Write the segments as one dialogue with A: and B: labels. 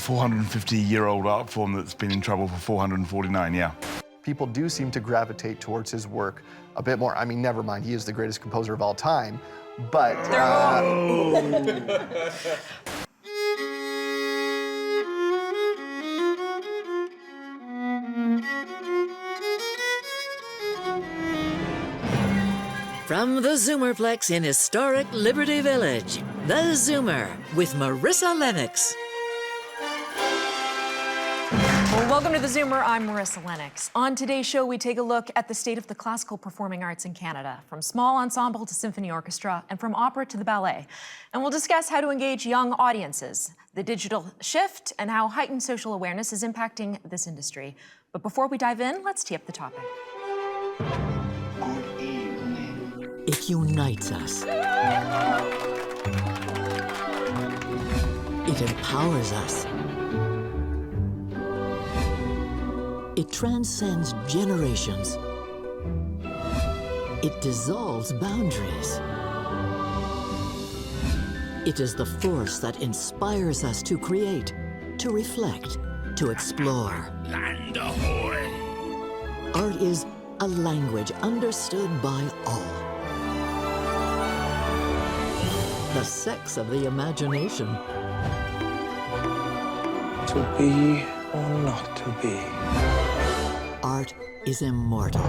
A: 450-year-old art form that's been in trouble for 449, yeah.
B: People do seem to gravitate towards his work a bit more. I mean, never mind, he is the greatest composer of all time, but...
C: From the Zoomerplex in historic Liberty Village, the Zoomer with Marissa Lennox.
D: Well, welcome to the Zoomer. I'm Marissa Lennox. On today's show, we take a look at the state of the classical performing arts in Canada, from small ensemble to symphony orchestra, and from opera to the ballet. And we'll discuss how to engage young audiences, the digital shift, and how heightened social awareness is impacting this industry. But before we dive in, let's tee up the topic.
C: It unites us. It empowers us. It transcends generations. It dissolves boundaries. It is the force that inspires us to create, to reflect, to explore.
E: Land ahoy!
C: Art is a language understood by all. The sex of the imagination.
F: To be or not to be.
C: Art is immortal.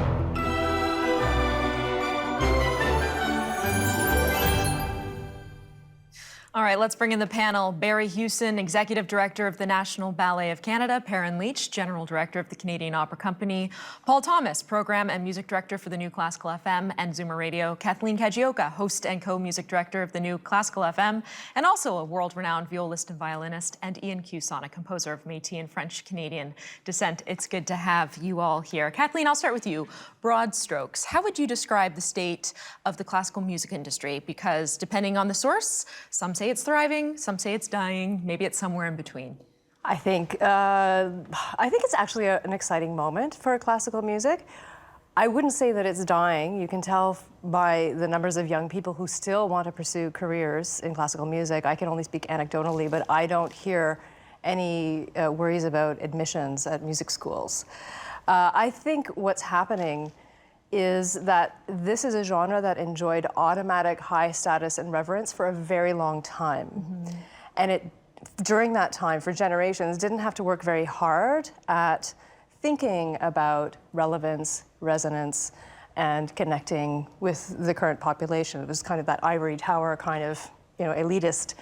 D: All right, let's bring in the panel. Barry Hughson, Executive Director of the National Ballet of Canada. Perryn Leech, General Director of the Canadian Opera Company. Paul Thomas, Program and Music Director for the New Classical FM and Zoomer Radio. Kathleen Kajioka, Host and Co-Music Director of the New Classical FM, and also a world-renowned violist and violinist. And Ian Cusson, a composer of Metis and French-Canadian descent. It's good to have you all here. Kathleen, I'll start with you. Broad strokes, how would you describe the state of the classical music industry? Because depending on the source, some say it's thriving, some say it's dying, maybe it's somewhere in between.
G: I think it's actually an exciting moment for classical music. I wouldn't say that it's dying. You can tell by the numbers of young people who still want to pursue careers in classical music. I can only speak anecdotally, but I don't hear any worries about admissions at music schools. I think what's happening is that this is a genre that enjoyed automatic high status and reverence for a very long time. Mm-hmm. And it, during that time, for generations, didn't have to work very hard at thinking about relevance, resonance, and connecting with the current population. It was kind of that ivory tower kind of, elitist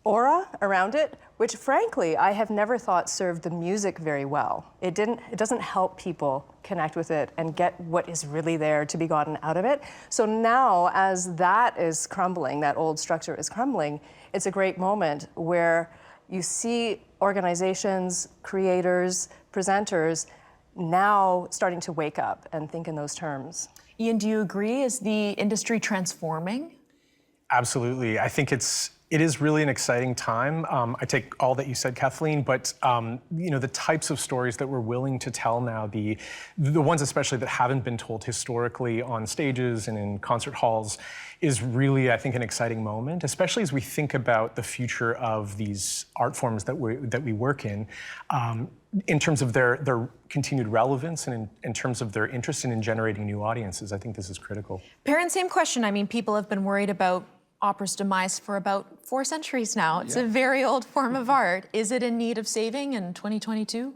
G: aura around it, which frankly, I have never thought served the music very well. It doesn't help people connect with it and get what is really there to be gotten out of it. So now, as that is crumbling, that old structure is crumbling, it's a great moment where you see organizations, creators, presenters now starting to wake up and think in those terms.
D: Ian, do you agree? Is the industry transforming?
H: Absolutely. I think it is really an exciting time. I take all that you said, Kathleen, but the types of stories that we're willing to tell now, the ones especially that haven't been told historically on stages and in concert halls, is really, I think, an exciting moment, especially as we think about the future of these art forms that we work in terms of their continued relevance and in terms of their interest in generating new audiences. I think this is critical.
D: Perryn, same question. I mean, people have been worried about opera's demise for about 4 centuries now. It's a very old form of art. Is it in need of saving in 2022?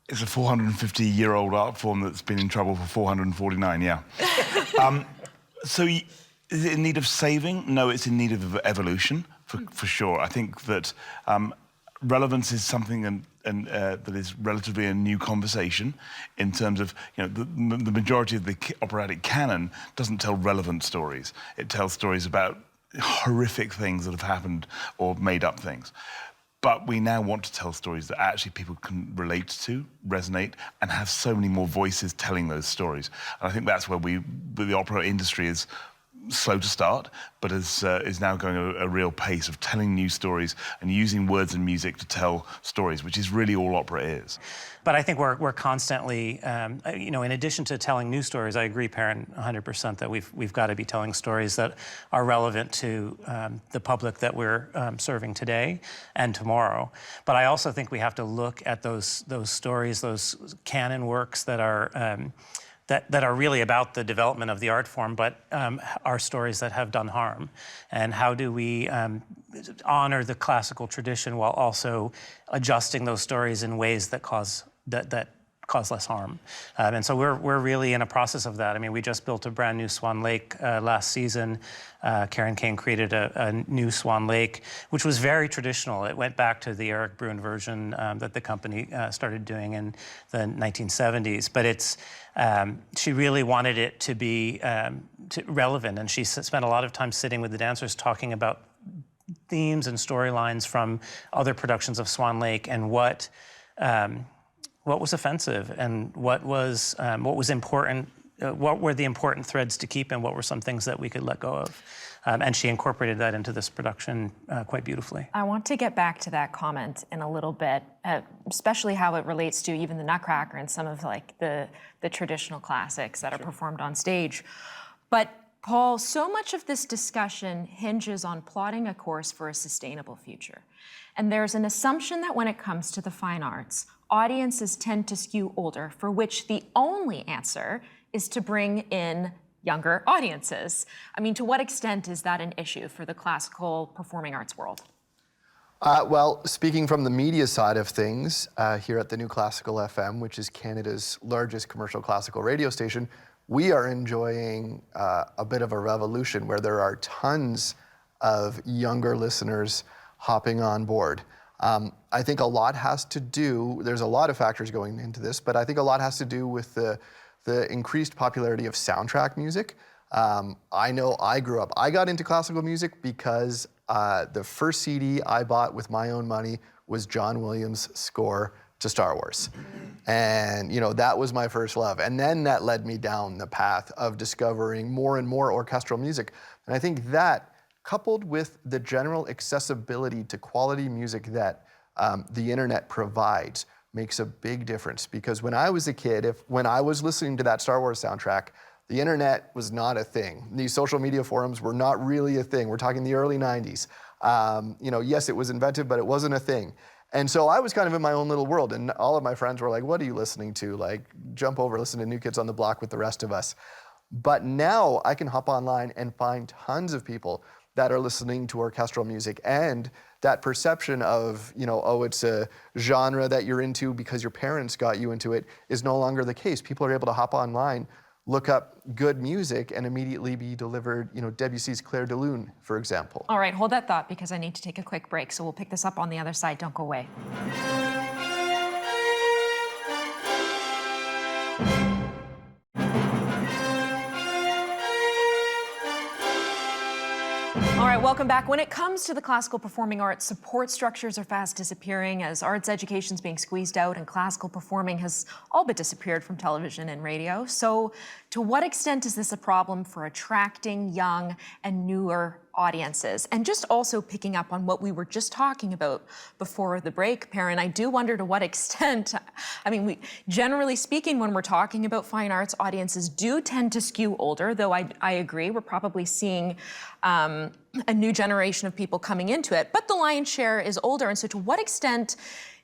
A: It's a 450-year-old art form that's been in trouble for 449, yeah. So is it in need of saving? No, it's in need of evolution, for sure. I think that relevance is something that is relatively a new conversation in terms of, the majority of the operatic canon doesn't tell relevant stories. It tells stories about horrific things that have happened or made up things. But we now want to tell stories that actually people can relate to, resonate, and have so many more voices telling those stories. And I think that's where the opera industry is slow to start, but is now going at a real pace of telling new stories and using words and music to tell stories, which is really all opera is.
E: But I think we're constantly, in addition to telling new stories, I agree, Perryn, 100% that we've got to be telling stories that are relevant to the public that we're serving today and tomorrow. But I also think we have to look at those stories, those canon works that are that are really about the development of the art form, but are stories that have done harm. And how do we honor the classical tradition while also adjusting those stories in ways that cause less harm? And so we're really in a process of that. I mean, we just built a brand new Swan Lake last season. Karen Kane created a new Swan Lake, which was very traditional. It went back to the Eric Bruin version that the company started doing in the 1970s. But she really wanted it to be relevant, and she spent a lot of time sitting with the dancers talking about themes and storylines from other productions of Swan Lake and what was offensive and what was important, what were the important threads to keep and what were some things that we could let go of. And she incorporated that into this production quite beautifully.
D: I want to get back to that comment in a little bit, especially how it relates to even the Nutcracker and some of like the traditional classics that are performed on stage. But Paul, so much of this discussion hinges on plotting a course for a sustainable future. And there's an assumption that when it comes to the fine arts, audiences tend to skew older, for which the only answer is to bring in younger audiences. I mean, to what extent is that an issue for the classical performing arts world?
B: Well, speaking from the media side of things, here at the New Classical FM, which is Canada's largest commercial classical radio station, we are enjoying a bit of a revolution where there are tons of younger listeners hopping on board. I think a lot has to do, there's a lot of factors going into this, but I think a lot has to do with the increased popularity of soundtrack music. I know I grew up, I got into classical music because the first CD I bought with my own money was John Williams' score to Star Wars. And that was my first love. And then that led me down the path of discovering more and more orchestral music. And I think that, coupled with the general accessibility to quality music that the internet provides, makes a big difference. Because when I was a kid, when I was listening to that Star Wars soundtrack, the internet was not a thing. These social media forums were not really a thing. We're talking the early 90s. Yes, it was invented, but it wasn't a thing. And so I was kind of in my own little world, and all of my friends were like, what are you listening to? Like, jump over, listen to New Kids on the Block with the rest of us. But now I can hop online and find tons of people that are listening to orchestral music, and that perception of, it's a genre that you're into because your parents got you into it is no longer the case. People are able to hop online, look up good music, and immediately be delivered, Debussy's Clair de Lune, for example.
D: All right, hold that thought because I need to take a quick break, so we'll pick this up on the other side. Don't go away. All right, welcome back. When it comes to the classical performing arts, support structures are fast disappearing as arts education is being squeezed out and classical performing has all but disappeared from television and radio. So to what extent is this a problem for attracting young and newer audiences? And just also picking up on what we were just talking about before the break, Perryn, I do wonder to what extent, generally speaking, when we're talking about fine arts, audiences do tend to skew older, though I agree, we're probably seeing a new generation of people coming into it, but the lion's share is older. And so to what extent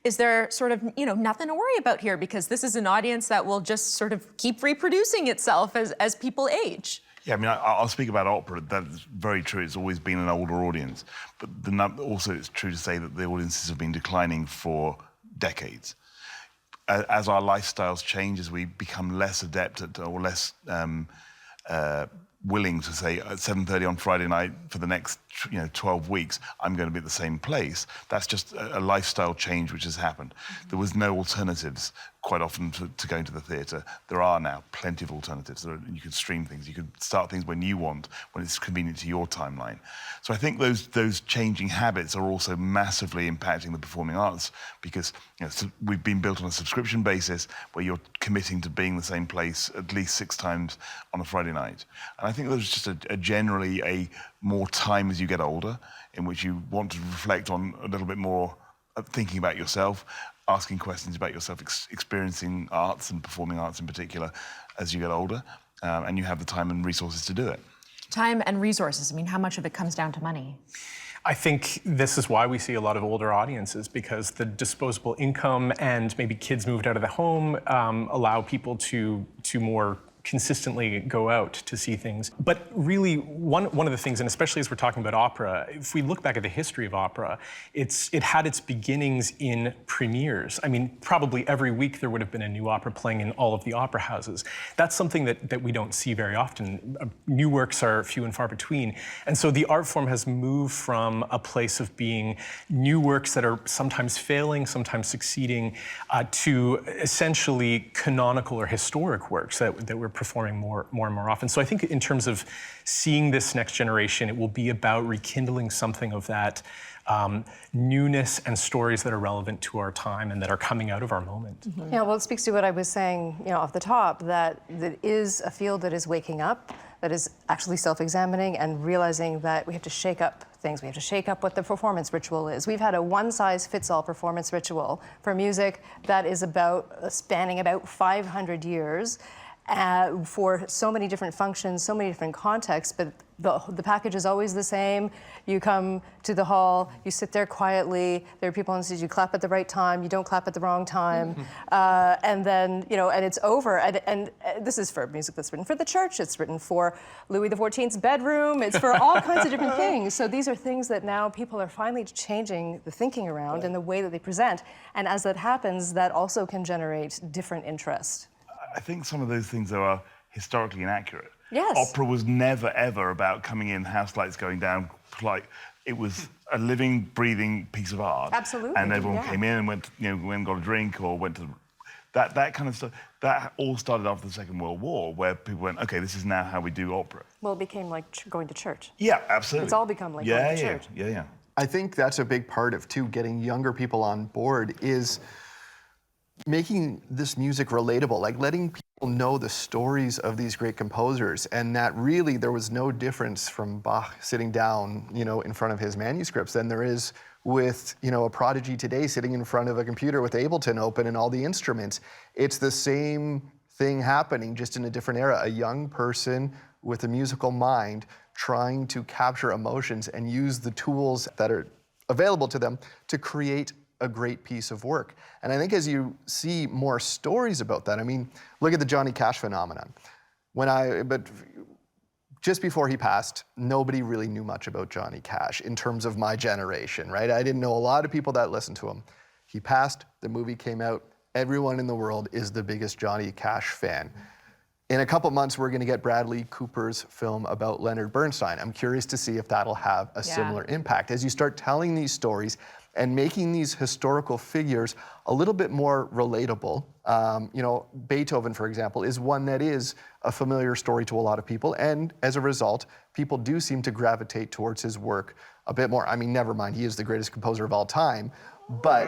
D: is there sort of, nothing to worry about here, because this is an audience that will just sort of keep reproducing itself as people age?
A: Yeah, I'll speak about opera. That's very true. It's always been an older audience. But also it's true to say that the audiences have been declining for decades. As our lifestyles change, as we become less adept at, or less willing to say at 7:30 on Friday night for the next 12 weeks, I'm going to be at the same place. That's just a lifestyle change which has happened. There was no alternatives quite often to going to the theatre. There are now plenty of alternatives. You can stream things, you can start things when you want, when it's convenient to your timeline. So I think those changing habits are also massively impacting the performing arts, because we've been built on a subscription basis where you're committing to being the same place at least 6 times on a Friday night. And I think there's just generally a more time as you get older in which you want to reflect on a little bit more thinking about yourself, asking questions about yourself, experiencing arts and performing arts in particular as you get older, and you have the time and resources to do it.
D: Time and resources, I mean, how much of it comes down to money?
H: I think this is why we see a lot of older audiences, because the disposable income and maybe kids moved out of the home allow people to more consistently go out to see things. But really, one of the things, and especially as we're talking about opera, if we look back at the history of opera, it had its beginnings in premieres. I mean, probably every week there would have been a new opera playing in all of the opera houses. That's something that we don't see very often. New works are few and far between. And so the art form has moved from a place of being new works that are sometimes failing, sometimes succeeding, to essentially canonical or historic works that we're performing more and more often. So I think in terms of seeing this next generation, it will be about rekindling something of that newness and stories that are relevant to our time and that are coming out of our moment.
G: Mm-hmm. Yeah, well, it speaks to what I was saying, off the top, that is a field that is waking up, that is actually self-examining and realizing that we have to shake up things. We have to shake up what the performance ritual is. We've had a one-size-fits-all performance ritual for music that is spanning about 500 years. For so many different functions, so many different contexts, but the package is always the same. You come to the hall, you sit there quietly, there are people on stage, you clap at the right time, you don't clap at the wrong time, and then, and it's over. And this is for music that's written for the church, it's written for Louis XIV's bedroom, it's for all kinds of different things. So these are things that now people are finally changing the thinking around and the way that they present. And as that happens, that also can generate different interest.
A: I think some of those things are historically inaccurate.
G: Yes.
A: Opera was never, ever about coming in, house lights going down. Like, it was a living, breathing piece of art.
G: Absolutely.
A: And everyone came in and went, went and got a drink or went to that kind of stuff. That all started after the Second World War, where people went, okay, this is now how we do opera.
G: Well, it became like going to church.
A: Yeah, absolutely.
G: It's all become like going to church.
A: Yeah.
B: I think that's a big part of, too, getting younger people on board is making this music relatable, like letting people know the stories of these great composers, and that really there was no difference from Bach sitting down, in front of his manuscripts than there is with, a prodigy today sitting in front of a computer with Ableton open and all the instruments. It's the same thing happening, just in a different era. A young person with a musical mind trying to capture emotions and use the tools that are available to them to create a great piece of work. And I think as you see more stories about that, I mean, look at the Johnny Cash phenomenon. But just before he passed, nobody really knew much about Johnny Cash in terms of my generation, right? I didn't know a lot of people that listened to him. He passed, the movie came out, everyone in the world is the biggest Johnny Cash fan. In a couple months, we're gonna get Bradley Cooper's film about Leonard Bernstein. I'm curious to see if that'll have a similar impact. As you start telling these stories and making these historical figures a little bit more relatable. Beethoven, for example, is one that is a familiar story to a lot of people, and as a result, people do seem to gravitate towards his work a bit more. I mean, never mind, he is the greatest composer of all time, but...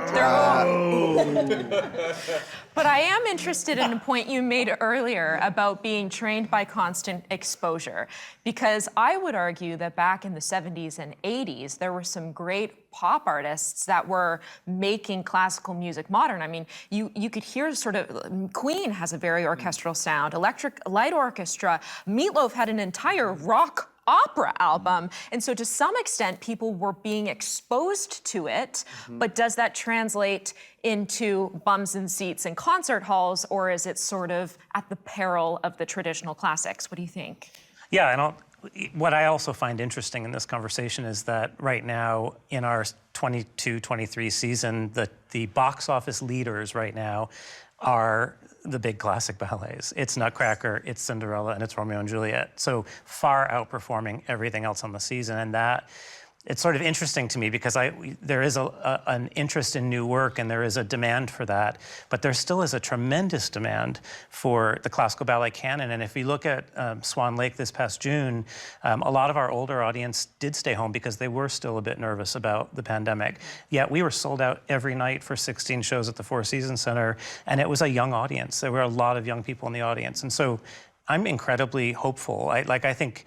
D: But I am interested in a point you made earlier about being trained by constant exposure, because I would argue that back in the 70s and 80s, there were some great pop artists that were making classical music modern. I mean, you could hear sort of, Queen has a very orchestral sound, Electric Light Orchestra, Meatloaf had an entire rock opera album. And so to some extent, people were being exposed to it, but does that translate into bums and seats in concert halls, or is it sort of at the peril of the traditional classics? What do you think?
E: Yeah, what I also find interesting in this conversation is that right now in our 22-23 season, the box office leaders right now are the big classic ballets. It's Nutcracker, it's Cinderella, and it's Romeo and Juliet. So far outperforming everything else on the season, and that it's sort of interesting to me because there is an interest in new work and there is a demand for that, but there still is a tremendous demand for the classical ballet canon. And if we look at Swan Lake this past June, a lot of our older audience did stay home because they were still a bit nervous about the pandemic. Yet we were sold out every night for 16 shows at the Four Seasons Center, and it was a young audience. There were a lot of young people in the audience. And so I'm incredibly hopeful. I think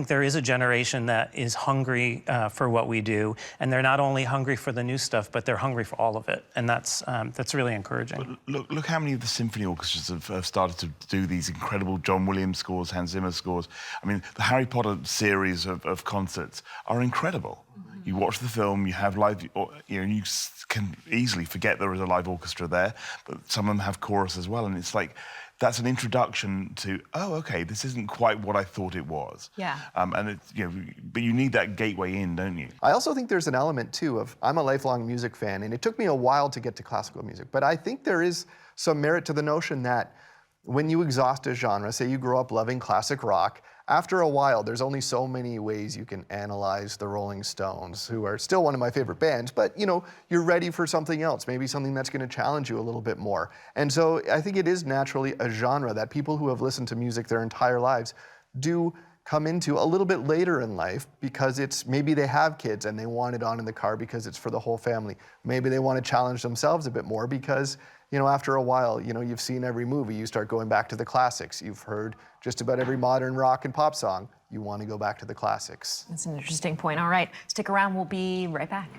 E: there is a generation that is hungry for what we do, and they're not only hungry for the new stuff, but they're hungry for all of it, and that's really encouraging.
A: But look how many of the symphony orchestras have started to do these incredible John Williams scores, Hans Zimmer scores. I mean, the Harry Potter series of concerts are incredible. You watch the film, you have live, you can easily forget there is a live orchestra there, but some of them have chorus as well, and it's like, that's an introduction to, oh, okay, this isn't quite what I thought it was.
D: Yeah.
A: And it's, but you need that gateway in, don't you?
B: I also think there's an element too of, I'm a lifelong music fan, and it took me a while to get to classical music, but I think there is some merit to the notion that when you exhaust a genre, say you grow up loving classic rock, after a while, there's only so many ways you can analyze the Rolling Stones, who are still one of my favorite bands, but you're ready for something else, maybe something that's going to challenge you a little bit more. And so I think it is naturally a genre that people who have listened to music their entire lives do come into a little bit later in life, because it's maybe they have kids and they want it on in the car because it's for the whole family. Maybe they want to challenge themselves a bit more because after a while, you've seen every movie, you start going back to the classics. You've heard just about every modern rock and pop song. You want to go back to the classics.
D: That's an interesting point. All right, stick around. We'll be right back.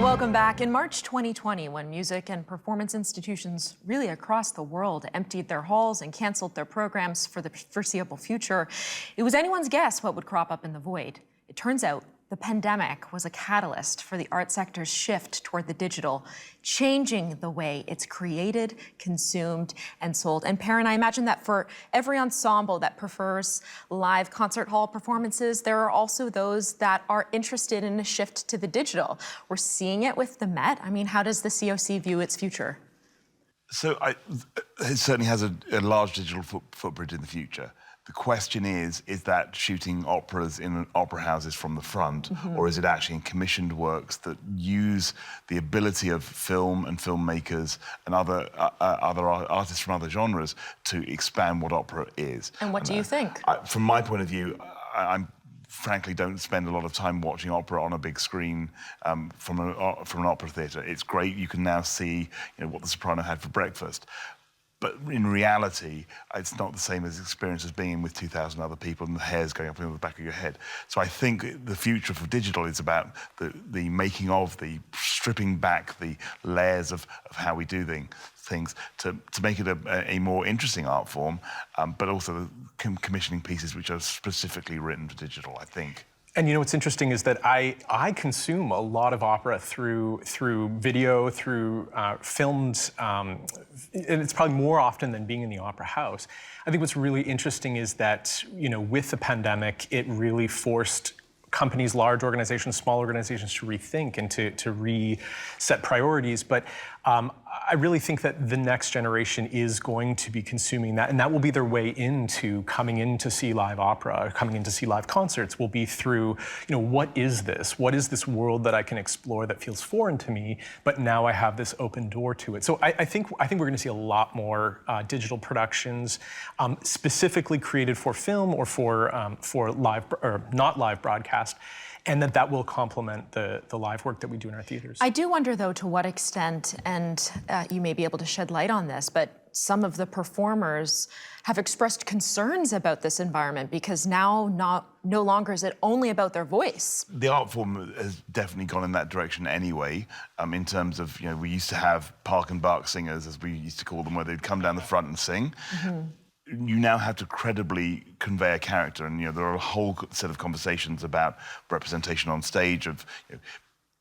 D: Welcome back. In March 2020, when music and performance institutions really across the world emptied their halls and canceled their programs for the foreseeable future, it was anyone's guess what would crop up in the void. It turns out the pandemic was a catalyst for the art sector's shift toward the digital, changing the way it's created, consumed, and sold. And Perryn, I imagine that for every ensemble that prefers live concert hall performances, there are also those that are interested in a shift to the digital. We're seeing it with the Met. I mean, how does the COC view its future?
A: So it certainly has a large digital footprint in the future. The question is that shooting operas in opera houses from the front, or is it actually in commissioned works that use the ability of film and filmmakers and other artists from other genres to expand what opera is?
D: And what do you think?
A: From my point of view, I frankly don't spend a lot of time watching opera on a big screen from an opera theatre. It's great. You can now see what the soprano had for breakfast. But in reality, it's not the same as experience as being in with 2,000 other people and the hairs going up in the back of your head. So I think the future for digital is about the making of, the stripping back the layers of how we do things to make it a more interesting art form, but also commissioning pieces which are specifically written for digital, I think.
H: And what's interesting is that I consume a lot of opera through video, through filmed, and it's probably more often than being in the opera house. I think what's really interesting is that, with the pandemic, it really forced companies, large organizations, small organizations to rethink and to reset priorities. But I really think that the next generation is going to be consuming that, and that will be their way into coming in to see live opera, coming in to see live concerts, will be through, what is this? What is this world that I can explore that feels foreign to me, but now I have this open door to it? So I think we're going to see a lot more digital productions, specifically created for film or for live or not live broadcast. And that will complement the live work that we do in our theaters. I
D: do wonder, though, to what extent, and you may be able to shed light on this, but some of the performers have expressed concerns about this environment because now no longer is it only about their voice.
A: The art form has definitely gone in that direction anyway, in terms of, we used to have park and bark singers, as we used to call them, where they'd come down the front and sing. You now have to credibly convey a character, and there are a whole set of conversations about representation on stage.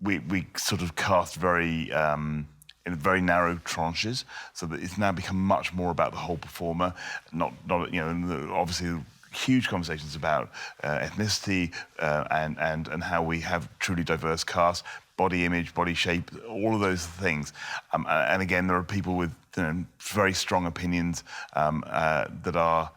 A: We sort of cast very in very narrow tranches, so that it's now become much more about the whole performer. Not obviously huge conversations about ethnicity and how we have truly diverse casts, body image, body shape, all of those things. And again, there are people with very strong opinions that are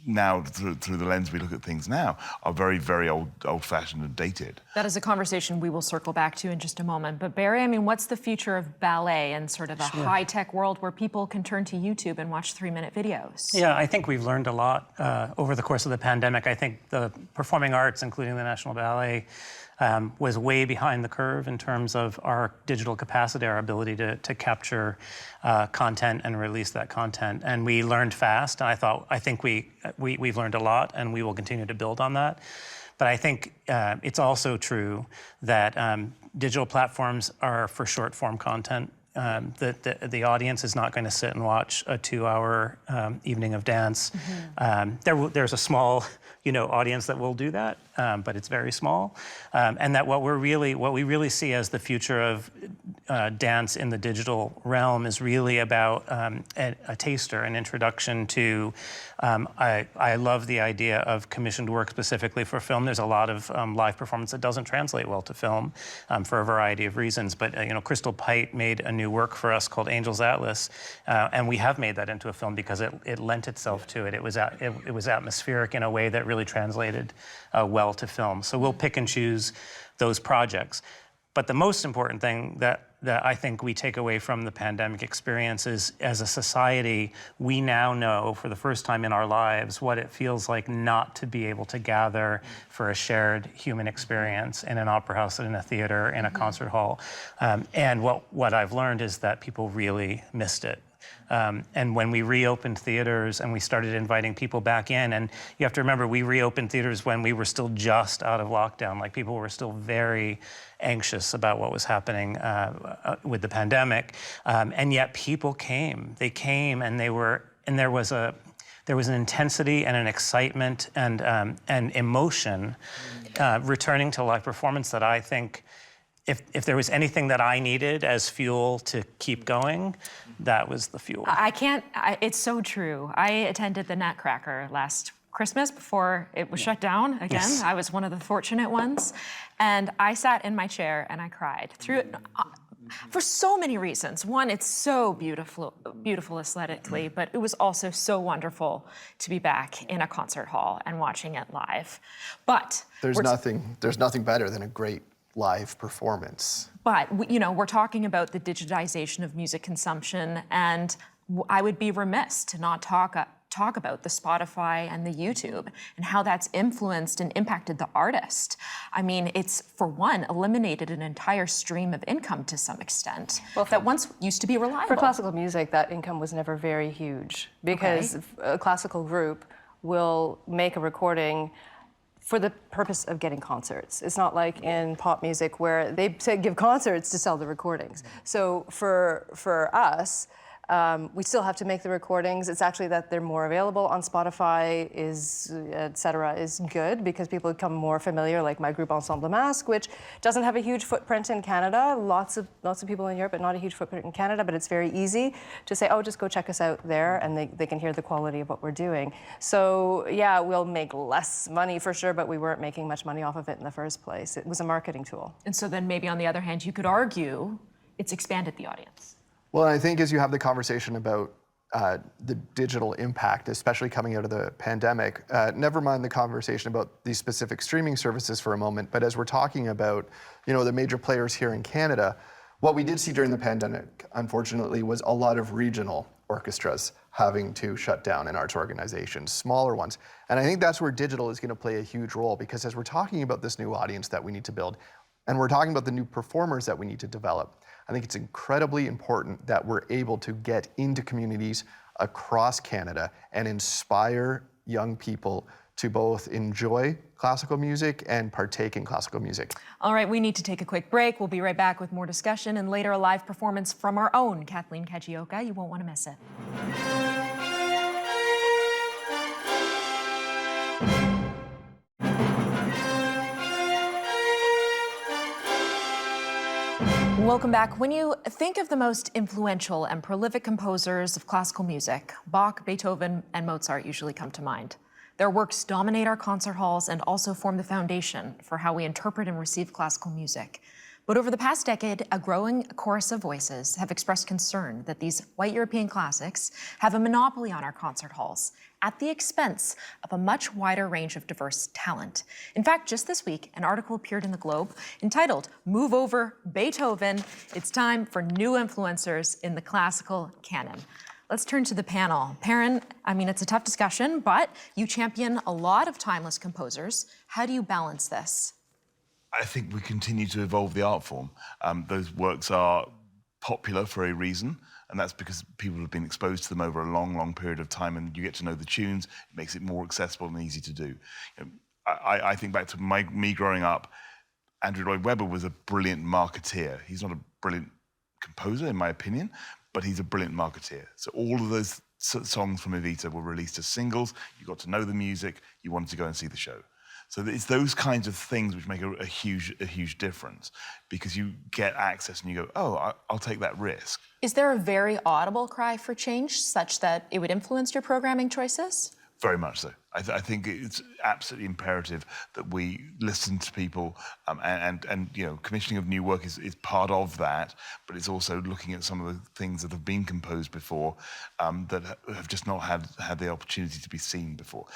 A: now through the lens we look at things now are very, very old-fashioned and dated.
D: That is a conversation we will circle back to in just a moment. But Barry, I mean, what's the future of ballet in sort of a high-tech world where people can turn to YouTube and watch 3-minute videos?
E: Yeah, I think we've learned a lot over the course of the pandemic. I think the performing arts, including the National Ballet, was way behind the curve in terms of our digital capacity, our ability to capture content and release that content. And we learned fast, and I think we've learned a lot, and we will continue to build on that. But I think it's also true that digital platforms are for short-form content. The audience is not going to sit and watch a 2-hour evening of dance. There's a small, audience that will do that, but it's very small. And that what we really see as the future of dance in the digital realm is really about a taster, an introduction to. I love the idea of commissioned work specifically for film. There's a lot of live performance that doesn't translate well to film for a variety of reasons. But Crystal Pite made a new work for us called Angel's Atlas, and we have made that into a film because it lent itself to it. It was atmospheric in a way that really translated well to film. So we'll pick and choose those projects. But the most important thing that I think we take away from the pandemic experience is, as a society, we now know for the first time in our lives what it feels like not to be able to gather for a shared human experience in an opera house, in a theater, in a concert hall. And what I've learned is that people really missed it. And when we reopened theaters and we started inviting people back in, and you have to remember, we reopened theaters when we were still just out of lockdown. Like, people were still very anxious about what was happening with the pandemic. And yet people came. They came, and there was an intensity and an excitement and emotion returning to live performance that I think, if there was anything that I needed as fuel to keep going, that was the fuel.
D: It's so true. I attended the Nutcracker last Christmas before it was shut down again.
E: Yes.
D: I was one of the fortunate ones. And I sat in my chair and I cried through it for so many reasons. One, it's so beautiful aesthetically, but it was also so wonderful to be back in a concert hall and watching it live. But
B: there's nothing better than a great live performance.
D: But we're talking about the digitization of music consumption, and I would be remiss to not talk about the Spotify and the YouTube and how that's influenced and impacted the artist. I mean, it's, for one, eliminated an entire stream of income to some extent that once used to be reliable.
G: For classical music, that income was never very huge because a classical group will make a recording for the purpose of getting concerts. It's not like in pop music where they give concerts to sell the recordings. So for us, we still have to make the recordings. It's actually that they're more available on Spotify, et cetera, is good because people become more familiar, like my group Ensemble Masque, which doesn't have a huge footprint in Canada. Lots of people in Europe, but not a huge footprint in Canada. But it's very easy to say, oh, just go check us out there, and they can hear the quality of what we're doing. So yeah, we'll make less money for sure, but we weren't making much money off of it in the first place. It was a marketing tool.
D: And so then maybe on the other hand, you could argue it's expanded the audience.
B: Well, I think as you have the conversation about the digital impact, especially coming out of the pandemic, never mind the conversation about these specific streaming services for a moment, but as we're talking about, the major players here in Canada, what we did see during the pandemic, unfortunately, was a lot of regional orchestras having to shut down in arts organizations, smaller ones. And I think that's where digital is going to play a huge role, because as we're talking about this new audience that we need to build, and we're talking about the new performers that we need to develop, I think it's incredibly important that we're able to get into communities across Canada and inspire young people to both enjoy classical music and partake in classical music.
D: All right, we need to take a quick break. We'll be right back with more discussion and later a live performance from our own Kathleen Kajioka. You won't want to miss it. Welcome back. When you think of the most influential and prolific composers of classical music, Bach, Beethoven, and Mozart usually come to mind. Their works dominate our concert halls and also form the foundation for how we interpret and receive classical music. But over the past decade, a growing chorus of voices have expressed concern that these white European classics have a monopoly on our concert halls at the expense of a much wider range of diverse talent. In fact, just this week, an article appeared in the Globe entitled, "Move Over Beethoven, It's Time for New Influencers in the Classical Canon." Let's turn to the panel. Perryn, I mean, it's a tough discussion, but you champion a lot of timeless composers. How do you balance this?
A: I think we continue to evolve the art form. Those works are popular for a reason, and that's because people have been exposed to them over a long, long period of time, and you get to know the tunes. It makes it more accessible and easy to do. I think back to me growing up, Andrew Lloyd Webber was a brilliant marketeer. He's not a brilliant composer, in my opinion, but he's a brilliant marketeer. So all of those songs from Evita were released as singles. You got to know the music. You wanted to go and see the show. So it's those kinds of things which make a huge difference, because you get access and you go, oh, I'll take that risk.
D: Is there a very audible cry for change such that it would influence your programming choices?
A: Very much so. I think it's absolutely imperative that we listen to people, and commissioning of new work is part of that, but it's also looking at some of the things that have been composed before that have just not had the opportunity to be seen before.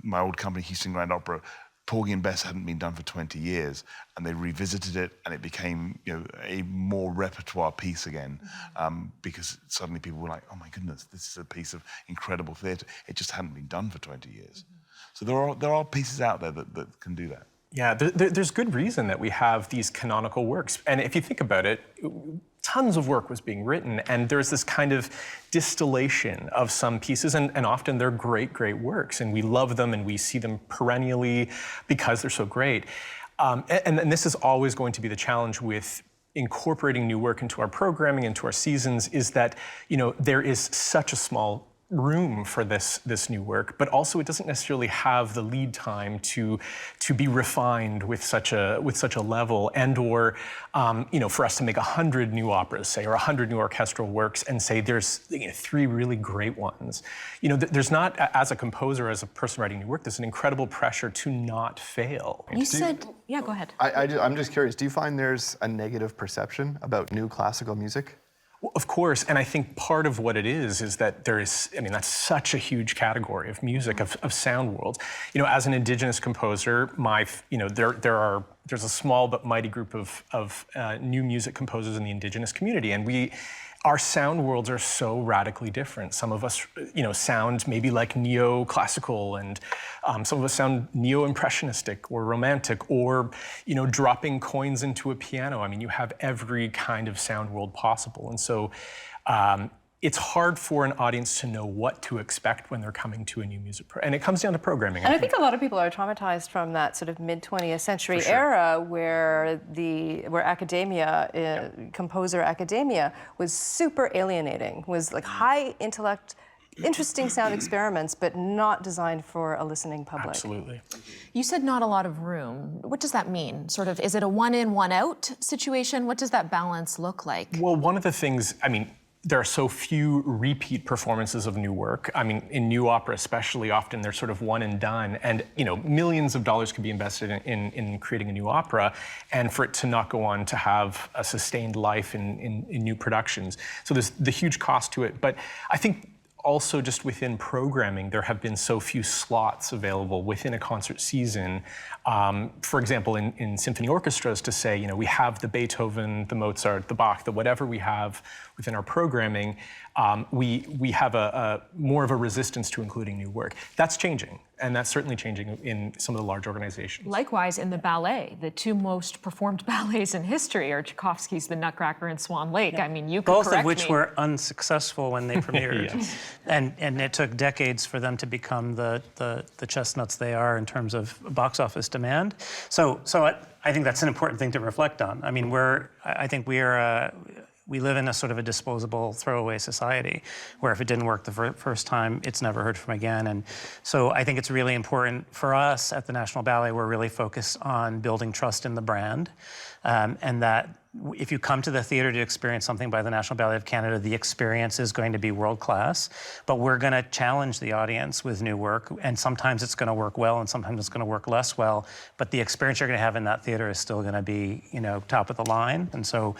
A: My old company, Hughson Grand Opera, Porgy and Bess hadn't been done for 20 years, and they revisited it, and it became a more repertoire piece again, because suddenly people were like, oh my goodness, this is a piece of incredible theatre. It just hadn't been done for 20 years. So there are pieces out there that can do that.
H: Yeah, there's good reason that we have these canonical works. And if you think about it, tons of work was being written, and there's this kind of distillation of some pieces, and often they're great, great works, and we love them, and we see them perennially because they're so great. And this is always going to be the challenge with incorporating new work into our programming, into our seasons, is that there is such a small room for this new work, but also it doesn't necessarily have the lead time to be refined with such a level, and or for us to make 100 new operas, say, or 100 new orchestral works, and say there's 3 really great ones. There's not, as a composer, as a person writing new work, there's an incredible pressure to not fail.
D: You said, yeah, go ahead.
B: I'm just curious, do you find there's a negative perception about new classical music?
H: Well, of course, and I think part of what it is that there is, that's such a huge category of music, of sound worlds. As an Indigenous composer, there's a small but mighty group of new music composers in the Indigenous community, and our sound worlds are so radically different. Some of us, sound maybe like neoclassical, and some of us sound neo-impressionistic or romantic, or, dropping coins into a piano. You have every kind of sound world possible. And so it's hard for an audience to know what to expect when they're coming to a new music and it comes down to programming.
G: And I think a lot of people are traumatized from that sort of mid-20th century era where academia, composer academia, was super alienating, was like high intellect, interesting sound experiments, but not designed for a listening public.
H: Absolutely.
D: You said not a lot of room. What does that mean? Sort of, is it a one in, one out situation? What does that balance look like?
H: Well, one of the things, there are so few repeat performances of new work. In new opera especially, often they're sort of one and done. And, millions of dollars could be invested in creating a new opera, and for it to not go on to have a sustained life in new productions. So there's the huge cost to it. But I think also just within programming, there have been so few slots available within a concert season. For example, in symphony orchestras, to say, we have the Beethoven, the Mozart, the Bach, the whatever we have within our programming, we have a more of a resistance to including new work. That's changing, and that's certainly changing in some of the large organizations.
D: Likewise, in the ballet, the 2 most performed ballets in history are Tchaikovsky's The Nutcracker and Swan Lake.
E: Yeah.
D: You could
E: both
D: correct
E: of which
D: me.
E: were unsuccessful when they premiered.
H: Yes.
E: And it took decades for them to become the chestnuts they are in terms of box office demand. So I think that's an important thing to reflect on. We live in a sort of a disposable, throwaway society where if it didn't work the first time, it's never heard from again. And so I think it's really important for us at the National Ballet, we're really focused on building trust in the brand. and that if you come to the theater to experience something by the National Ballet of Canada, the experience is going to be world-class, but we're going to challenge the audience with new work, and sometimes it's going to work well, and sometimes it's going to work less well, but the experience you're going to have in that theater is still going to be, you know, top of the line. And so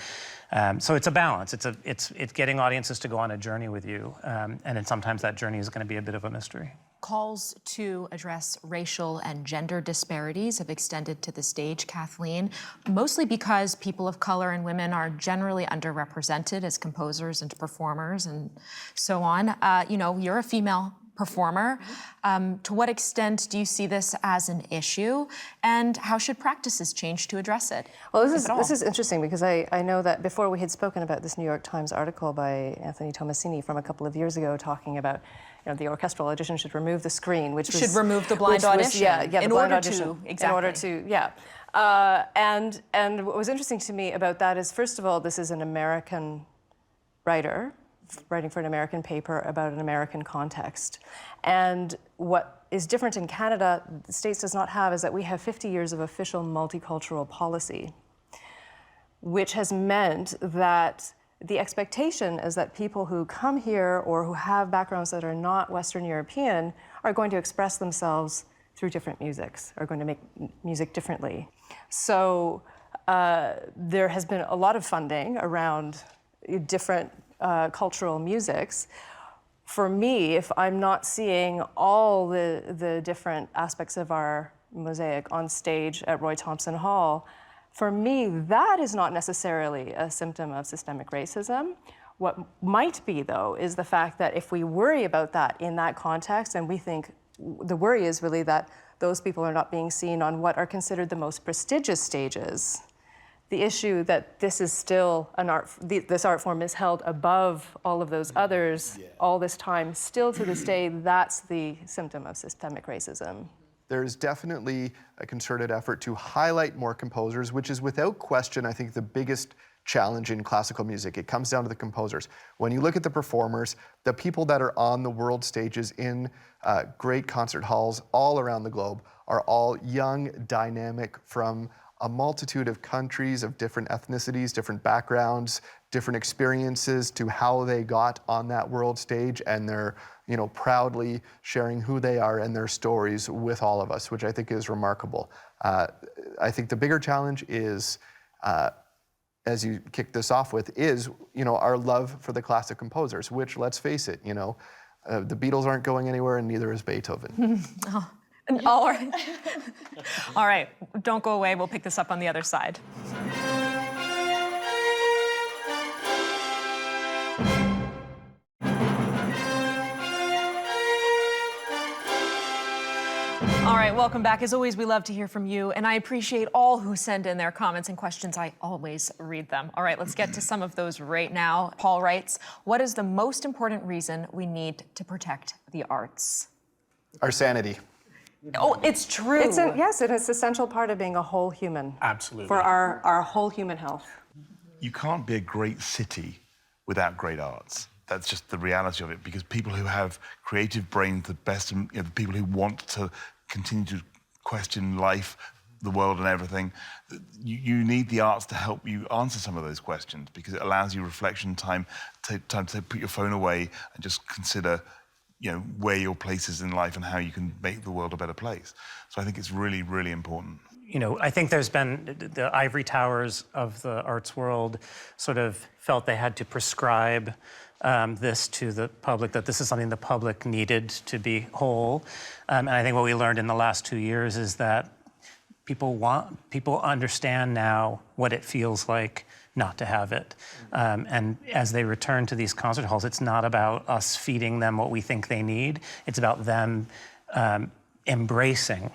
E: it's a balance. It's getting audiences to go on a journey with you, and then sometimes that journey is going to be a bit of a mystery.
D: Calls to address racial and gender disparities have extended to the stage, Kathleen, mostly because people of color and women are generally underrepresented as composers and performers and so on. You know, you're a female performer. To what extent do you see this as an issue, and how should practices change to address it?
G: Well, this is interesting because I know that before we had spoken about this New York Times article by Anthony Tomasini from a couple of years ago talking about, you know, the orchestral audition should remove the screen, which
D: should remove the blind audition.
G: In order to, and what was interesting to me about that is, first of all, this is an American writer writing for an American paper about an American context. And what is different in Canada, the States does not have, is that we have 50 years of official multicultural policy, which has meant that the expectation is that people who come here or who have backgrounds that are not Western European are going to express themselves through different musics, are going to make music differently. So there has been a lot of funding around different cultural musics. For me, if I'm not seeing all the different aspects of our mosaic on stage at Roy Thompson Hall, for me, that is not necessarily a symptom of systemic racism. What might be, though, is the fact that if we worry about that in that context, and we think the worry is really that those people are not being seen on what are considered the most prestigious stages, the issue that this is still an art, this art form is held above all of those others all this time, still to this day, that's the symptom of systemic racism.
B: There's definitely a concerted effort to highlight more composers, which is without question, I think, the biggest challenge in classical music. It comes down to the composers. When you look at the performers, the people that are on the world stages in great concert halls all around the globe are all young, dynamic, from a multitude of countries, of different ethnicities, different backgrounds, different experiences to how they got on that world stage, and they're, you know, proudly sharing who they are and their stories with all of us, which I think is remarkable. I think the bigger challenge is, as you kicked this off with, is, you know, our love for the classic composers, which, let's face it, you know, the Beatles aren't going anywhere, and neither is Beethoven.
D: All right. All right, don't go away. We'll pick this up on the other side. All right, welcome back. As always, we love to hear from you, and I appreciate all who send in their comments and questions. I always read them. All right, let's get to some of those right now. Paul writes, what is the most important reason we need to protect the arts?
B: Our sanity.
D: Oh, it's true.
G: Yes, it is an essential part of being a whole human.
H: Absolutely.
G: For our whole human health.
A: You can't be a great city without great arts. That's just the reality of it, because people who have creative brains, the best, you know, the people who want to continue to question life, the world and everything, you need the arts to help you answer some of those questions, because it allows you reflection time to put your phone away and just consider, you know, where your place is in life and how you can make the world a better place. So I think it's really, really important.
E: You know, I think there's been the ivory towers of the arts world sort of felt they had to prescribe this to the public, that this is something the public needed to be whole. And I think what we learned in the last 2 years is that people understand now what it feels like not to have it. And as they return to these concert halls, it's not about us feeding them what we think they need. It's about them embracing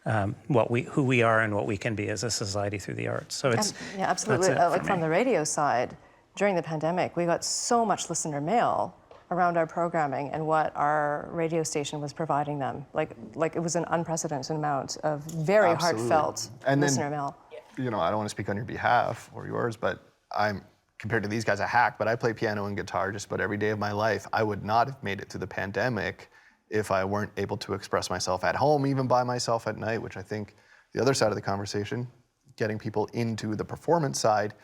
E: who we are and what we can be as a society through the arts. So it's
G: yeah, absolutely. Like from the radio side, during the pandemic, we got so much listener mail around our programming and what our radio station was providing them. Like it was an unprecedented amount of very heartfelt listener mail.
B: You know, I don't want to speak on your behalf or yours, but I'm, compared to these guys, a hack, but I play piano and guitar just about every day of my life. I would not have made it through the pandemic if I weren't able to express myself at home, even by myself at night, which I think the other side of the conversation, getting people into the performance side,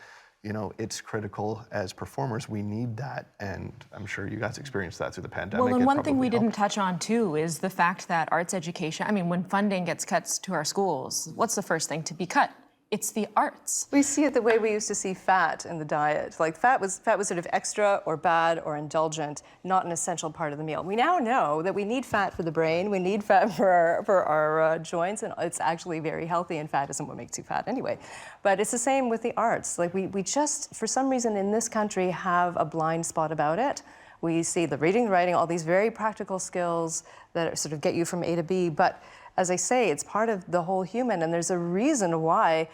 B: you know, it's critical as performers. We need that, and I'm sure you guys experienced that through the pandemic.
D: Well, and
B: It
D: one thing we
B: probably
D: didn't
B: helped.
D: touch on too is the fact that arts education, I mean, when funding gets cut to our schools, what's the first thing to be cut? It's the arts.
G: We see it the way we used to see fat in the diet. Like fat was sort of extra or bad or indulgent, not an essential part of the meal. We now know that we need fat for the brain, we need fat for our joints, and it's actually very healthy, and fat isn't what makes you fat anyway. But it's the same with the arts. Like we just, for some reason in this country, have a blind spot about it. We see the reading, the writing, all these very practical skills that sort of get you from A to B, but as I say, it's part of the whole human, and there's a reason why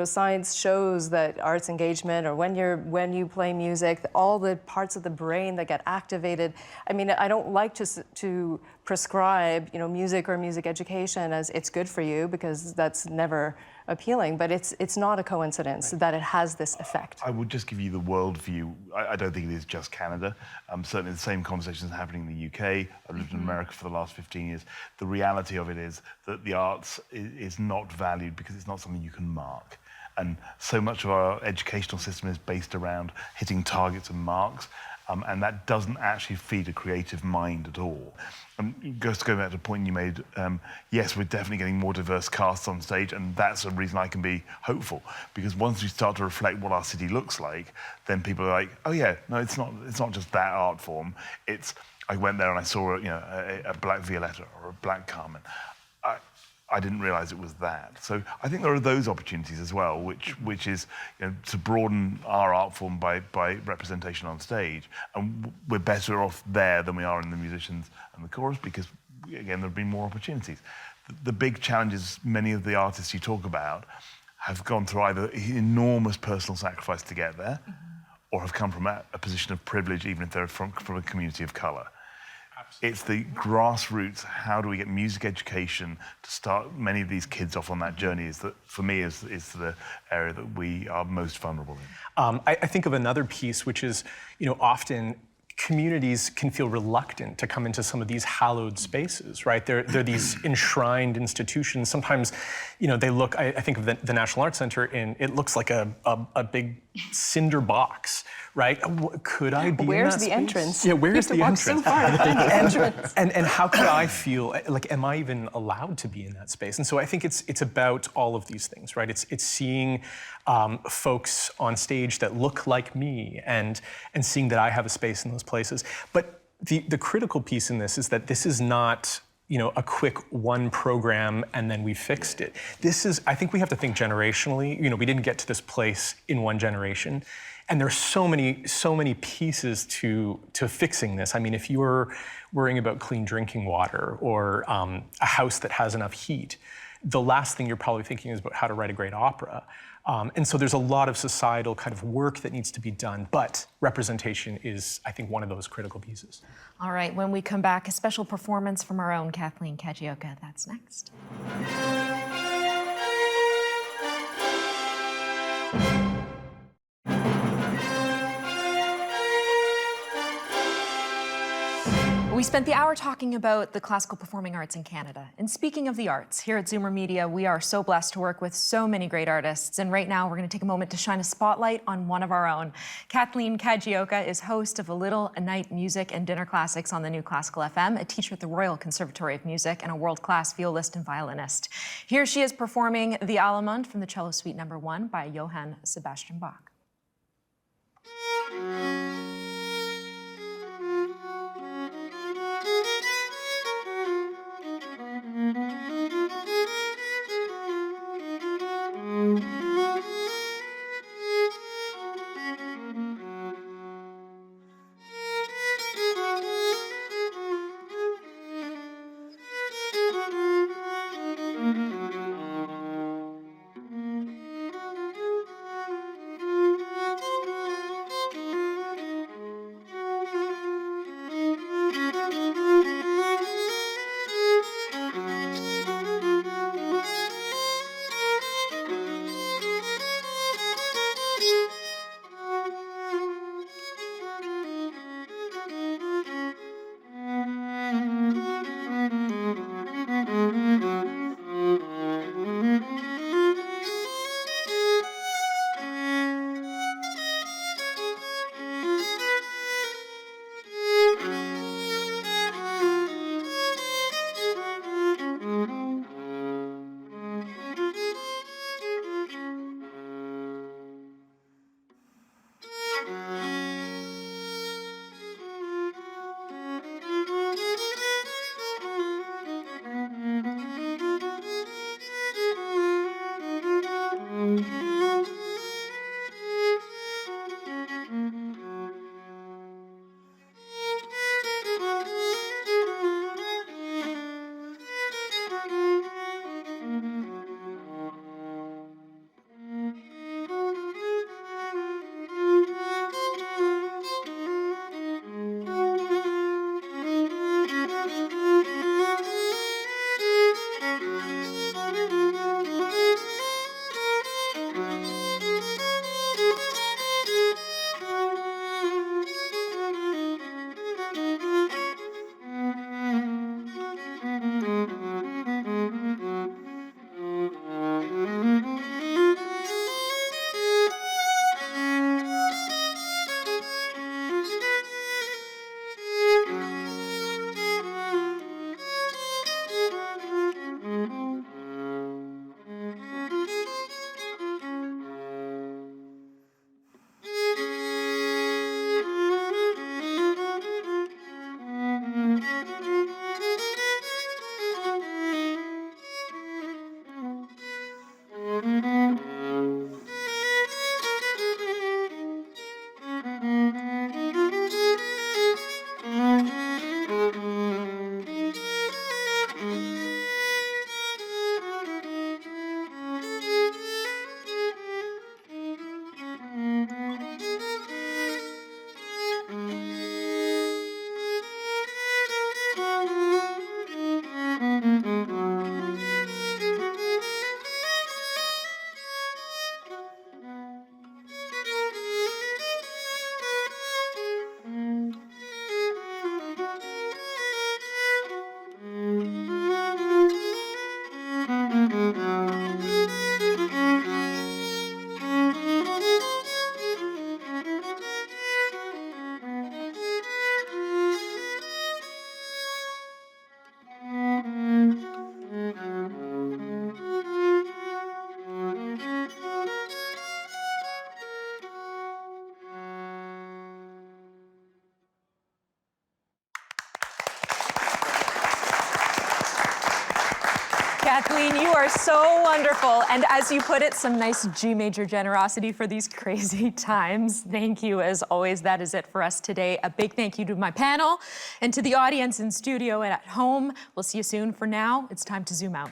G: science shows that arts engagement, or when you play music, all the parts of the brain that get activated. I mean, I don't like to prescribe, music or music education as it's good for you, because that's never appealing. But it's not a coincidence that it has this effect.
A: I would just give you the world view. I don't think it is just Canada. Certainly the same conversations happening in the UK. I've lived in America for the last 15 years. The reality of it is that the arts is not valued because it's not something you can mark. And so much of our educational system is based around hitting targets and marks. And that doesn't actually feed a creative mind at all. Just going back to the point you made, yes, we're definitely getting more diverse casts on stage, and that's a reason I can be hopeful, because once we start to reflect what our city looks like, then people are like, oh yeah, no, it's not just that art form. I went there and I saw a black Violetta or a black Carmen. I didn't realize it was that. So I think there are those opportunities as well, which is to broaden our art form by representation on stage. And we're better off there than we are in the musicians and the chorus, because, again, there have been more opportunities. The big challenges many of the artists you talk about have gone through either enormous personal sacrifice to get there, or have come from a position of privilege, even if they're from a community of color. It's the grassroots, how do we get music education to start many of these kids off on that journey, is that, for me, is the area that we are most vulnerable in.
H: I think of another piece, which is, often communities can feel reluctant to come into some of these hallowed spaces, right? They're these enshrined institutions. Sometimes, they look, I think of the National Arts Center, and it looks like a big cinder box, right? Could I be
G: Where's
H: in that
G: the
H: space?
G: entrance?
H: Yeah, where's the entrance?
G: So far to find the entrance.
H: And how could I feel, like, am I even allowed to be in that space? And so I think it's about all of these things, right? It's seeing folks on stage that look like me, and seeing that I have a space in those places. But the critical piece in this is that this is not a quick one program and then we fixed it. This is, I think we have to think generationally. We didn't get to this place in one generation. And there's so many pieces to fixing this. I mean, if you're worrying about clean drinking water, or a house that has enough heat, the last thing you're probably thinking is about how to write a great opera. And so there's a lot of societal kind of work that needs to be done, but representation is, I think, one of those critical pieces.
D: All right, when we come back, a special performance from our own Kathleen Kajioka. That's next. We spent the hour talking about the classical performing arts in Canada. And speaking of the arts, here at Zoomer Media, we are so blessed to work with so many great artists. And right now, we're going to take a moment to shine a spotlight on one of our own. Kathleen Kajioka is host of A Little Night Music and Dinner Classics on the New Classical FM, a teacher at the Royal Conservatory of Music, and a world-class violist and violinist. Here she is performing The Allemande from the Cello Suite No. 1 by Johann Sebastian Bach. Kathleen, you are so wonderful. And as you put it, some nice G major generosity for these crazy times. Thank you, as always. That is it for us today. A big thank you to my panel and to the audience in studio and at home. We'll see you soon. For now, it's time to zoom out.